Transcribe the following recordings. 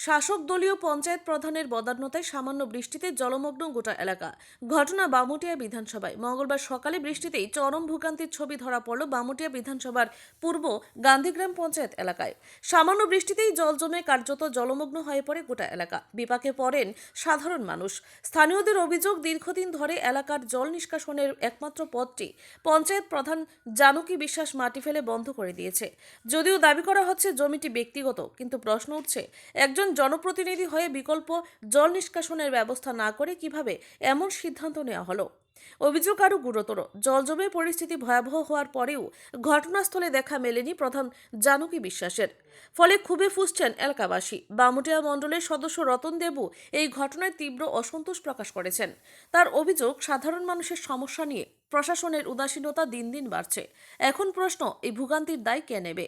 শাসক দলীয় পঞ্চায়েত প্রধানের বদান্যতায় সামান্য বৃষ্টিতে জলমগ্ন গোটা এলাকা। ঘটনা বামুটিয়া বিধানসভায় মঙ্গলবার সকালে বৃষ্টিতেই চরম ভোগান্তির ছবি ধরা পড়ল বামুটিয়া বিধানসভার পূর্ব গান্ধীগ্রাম পঞ্চায়েত এলাকায়। সামান্য বৃষ্টিতেই জল জমে কার্যত জলমগ্ন হয়ে পড়ে গোটা এলাকা। বিপাকে পড়েন সাধারণ মানুষ। স্থানীয়দের অভিযোগ, দীর্ঘদিন ধরে এলাকার জল নিষ্কাশনের একমাত্র পথটি পঞ্চায়েত প্রধান জানকী বিশ্বাস মাটি ফেলে বন্ধ করে দিয়েছে। যদিও দাবি করা হচ্ছে জমিটি ব্যক্তিগত, কিন্তু প্রশ্ন উঠছে, একজন জনপ্রতিনিধি হয়ে বিকল্প জল নিষ্কাশনের ব্যবস্থা না করে কিভাবে এমন সিদ্ধান্ত নেওয়া হলো। অভিযোগ আরও গুরুতর, জল জমে পরিস্থিতি ভয়াবহ হওয়ার পরেও ঘটনাস্থলে দেখা মেলেনি প্রধান জানকী বিশ্বাসের। ফলে ক্ষোভে ফুঁসছেন এলাকাবাসী। বামুটিয়া মণ্ডলের সদস্য রতন দেবু এই ঘটনায় তীব্র অসন্তোষ প্রকাশ করেছেন। তার অভিযোগ, সাধারণ মানুষের সমস্যা নিয়ে প্রশাসনের উদাসীনতা দিন দিন বাড়ছে। এখন প্রশ্ন, এই ভোগান্তির দায় কে নেবে?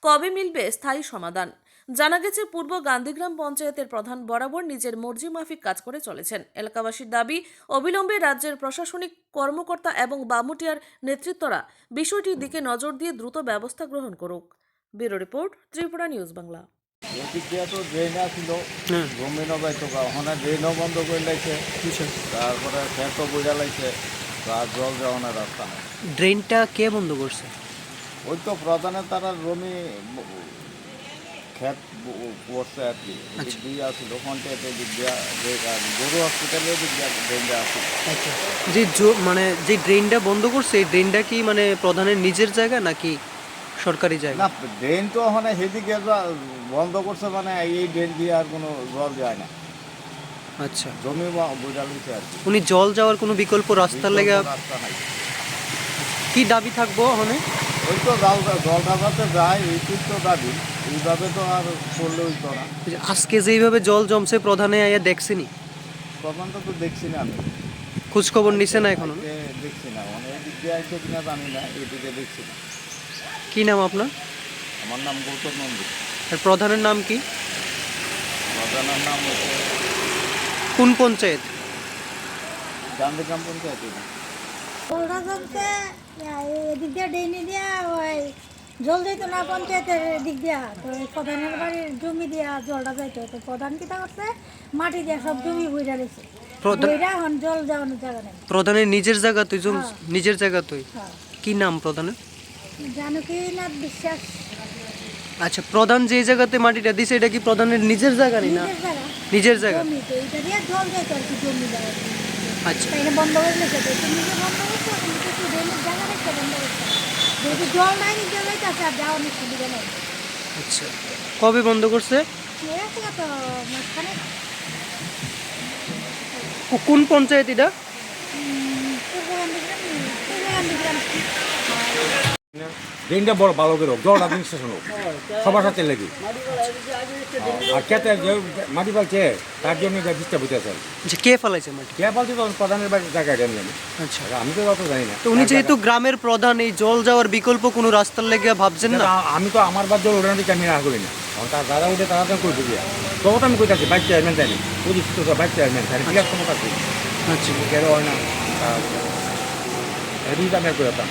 কবে মিলবে স্থায়ী সমাধান? জানা গেছে, পূর্ব গান্ধীগ্রাম পঞ্চায়েতের প্রধান বরাবর নিজের মর্জি মাফিক কাজ করে চলেছেন। এলাকাবাসীর দাবি, অবিলম্বে রাজ্যের প্রশাসনিক কর্মকর্তা এবং বামুটিয়ার নেতৃত্বরা বিষয়টির দিকে নজর দিয়ে দ্রুত ব্যবস্থা গ্রহণ করুক। Bureau report, Tripura news Bangla. এদিক দিয়ে তো ড্রেন আসছিল, জমি নবাইতো ওখানে ড্রেনও বন্ধ করে লাইছে, তারপরে খেতও বইয়া লাইছে, আর জল যাওয়ানোর রাস্তা নেই। ড্রেনটা কে বন্ধ করছে? ওই তো প্রধানের তারা জমি খেত করছে আর কি, এদিক দিয়ে আসছিল পঞ্চায়েতের দিক দিয়ে, গরু হসপিটালের দিক দিয়ে ড্রেনটা আসছিল। আচ্ছা, মানে যে ড্রেনটা বন্ধ করছে, এই ড্রেনটা কি মানে প্রধানের নিজের জায়গা নাকি সরকারি জায়গা? না, ড্রেন তো ওখানে সেদিকে বন্ধ করছে, মানে এই ড্রেন দিয়ে আর কোনো জল যায় না। আচ্ছা, জমি বোঝা লইছে আর কি। উনি জল যাওয়ার কোনো বিকল্প রাস্তার লেগে রাস্তা নাই। কি দাবি থাকবো ওখানে? ওই তো জল ঢাকাতে যায়, এইটি তো দাবি, এইভাবে তো আর করলে হইতো না। আজকে যেইভাবে জল জমছে, প্রধানে আইয়া দেখছেনি? প্রধানটা তো দেখছি না আমি, খোঁজ খবর নিছে না এখনো? দেখছি না, মানে এদিক দিয়ে আসছে কিনা জানি না, এদিকে দেখছি না। কি নাম আপনার? আমার নাম গৌতম নন্দী। আর প্রধানের নাম কি? প্রধানের নাম হচ্ছে কোন পঞ্চায়েত? গান্ধীগ্রাম পঞ্চায়েত। জলটা জমছে এদিক দিয়ে ডেইনি দিয়া ওই জল যেত না পঞ্চায়েতের দিক দিয়া, তো প্রধানের বাড়ির জমি দিয়া জলটা যাইতো, তো প্রধান কিতা করছে, মাটি দিয়া সব জমি বইরা রয়েছে, বইরা এখন জল যাওয়ানোর জায়গা নেই। প্রধানের নিজের জায়গা তুই? নিজের জায়গা তুই? হ্যাঁ। কি নাম প্রধানের? জানকীনাথ বিশ্বাস। আচ্ছা, প্রধান যে জায়গাতে মাটিটা দিছে, এটা কি প্রধানের নিজের জায়গা নেই? না, নিজের জায়গা, নিজের জায়গা। জমি তো এটা দিয়ে জল যাইতো আর কি, জমি জায়গা। আচ্ছা, এটা বন্ধ করে লেগেছে, তো নিজে বন্ধ করছে, কিছু ড্রেনের জায়গা রেখে বন্ধ করছে, যেহেতু জল নাই নিতে যাইতেছে আর যাওয়ানোর সুবিধা নেই। আচ্ছা, কবে বন্ধ করছে? তো মাঝখানে কোন পঞ্চায়েত এটা? পূর্ব গান্ধীগ্রাম। ড্রেনটা বড় ভালো করে হোক, জলটা নিঃশ্বাসন হোক সবার সাথে লেগে। আর খেতে যে মাটি পালছে তার জন্য ডিস্টার্ব হইতেছে। আচ্ছা, কে ফেলাইছে মাটি? কে পালছে তো প্রধানের বাড়ির জায়গাটা আমি জানি। আচ্ছা, আমি তো অত জানি না। তো উনি যেহেতু গ্রামের প্রধান, এই জল যাওয়ার বিকল্প কোনো রাস্তার লেগে ভাবছেন না? আমি তো আমার বাদ জল ওঠানোর দিকে আমি না করি না, কারণ তার দাদা উঠে তারা তো করে দিবি। তখন আমি কইতাছি বাইক চেয়ারম্যান জানি, পরিচিত বাইক চেয়ারম্যান জানি, বিরাট ক্ষমতা আছে। আচ্ছা, কেন হয় না, এটি আমি করতাম।